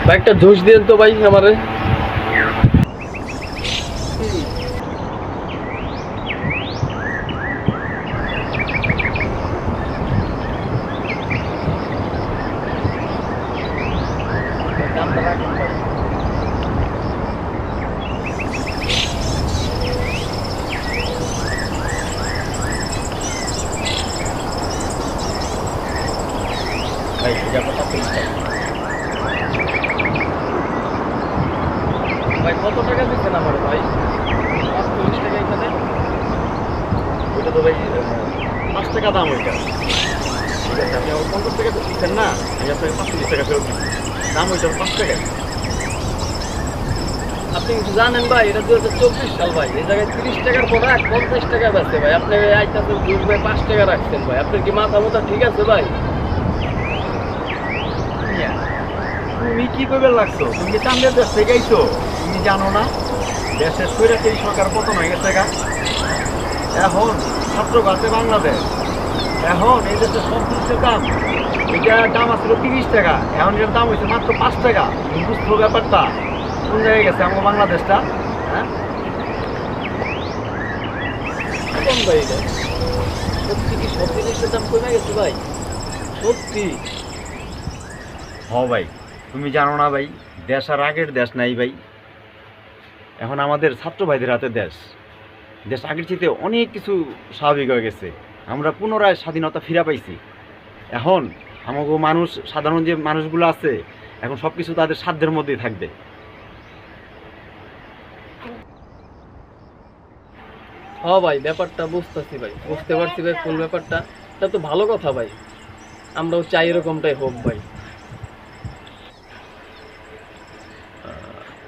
ভাই একটা জুস দিন তো ভাই আমারে। ভাই এটা কত ভাই, কত টাকা দিচ্ছেন আমার ভাই? ৪৫ টাকা এখানে। ওইটা তো ভাই ৫ টাকা দাম ওইটা। ঠিক আছে, আপনি আমার ৫০ টাকা তো দিচ্ছেন না, আমি আপনাকে ৪৫ টাকা ফেরত দিচ্ছি। দাম ওইটার ৫ টাকা। আপনি কিছু জানেন ভাই, এটা ২০২৪ সাল ভাই। এই জায়গায় ৩০ টাকার প্রোডাক্ট ৫০ টাকা বেচে ভাই। আপনি আইতাছেন জুস ভাই ৫ টাকা রাখছেন ভাই। আপনার কি মাথা মোথা ঠিক আছে ভাই? তুমি কি করবে লাগছো? তুমি কি চান্দের দেশ থেকে আইছো? তুমি জানো না দেশের স্বৈরাচারী সরকার পতন হয়ে গেছে গা। এখন ছাত্র আছে বাংলাদেশ। এখন এই দেশের সব জিনিসের দাম, এটার দাম আসছিল ৩০ টাকা, এখন এটার দাম হয়েছে মাত্র ৫ টাকা। তুমি বুঝছো ব্যাপারটা? কোন জায়গায় গেছে আমার বাংলাদেশটা? হ্যাঁ, কোন ভাই এটা? সত্যি কি সব জিনিসের দাম কমে গেছে ভাই? সত্যি? ভাই তুমি জানো না ভাই, দেশ আর আগের দেশ নাই ভাই। এখন আমাদের ছাত্র ভাইদের হাতে দেশ। দেশ আগের চেয়ে অনেক কিছু স্বাভাবিক হয়ে গেছে। আমরা পুনরায় স্বাধীনতা ফিরে পাইছি। এখন আমাকে মানুষ, সাধারণ যে মানুষগুলো আছে, এখন সব কিছু তাদের সাধ্যের মধ্যেই থাকবে। হ্যাঁ ভাই, ব্যাপারটা বুঝতেছি ভাই, বুঝতে পারছি ভাই কোন ব্যাপারটা। এটা তো ভালো কথা ভাই, আমরাও চাই এরকমটাই হোক ভাই।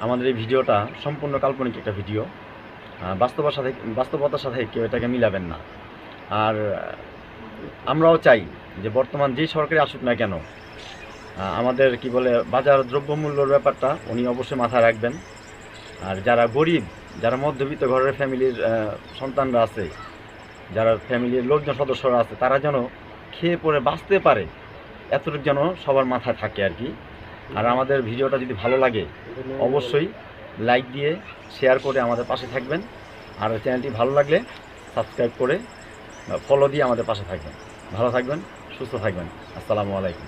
আমাদের এই ভিডিওটা সম্পূর্ণ কাল্পনিক একটা ভিডিও। বাস্তবতার সাথে কেউ এটাকে মিলাবেন না। আর আমরাও চাই যে বর্তমান যেই সরকারি আসুক না কেন, আমাদের কি বলে বাজার দ্রব্যমূল্যর ব্যাপারটা উনি অবশ্যই মাথায় রাখবেন। আর যারা গরিব, যারা মধ্যবিত্ত ঘরের ফ্যামিলির সন্তানরা আছে, যারা ফ্যামিলির লোকজন সদস্যরা আছে, তারা যেন খেয়ে পরে বাঁচতে পারে, এতটুকু যেন সবার মাথায় থাকে আর কি। আর আমাদের ভিডিওটা যদি ভালো লাগে অবশ্যই লাইক দিয়ে শেয়ার করে আমাদের পাশে থাকবেন। আর চ্যানেলটি ভালো লাগলে সাবস্ক্রাইব করে ফলো দিয়ে আমাদের পাশে থাকবেন। ভালো থাকবেন, সুস্থ থাকবেন। আসসালামু আলাইকুম।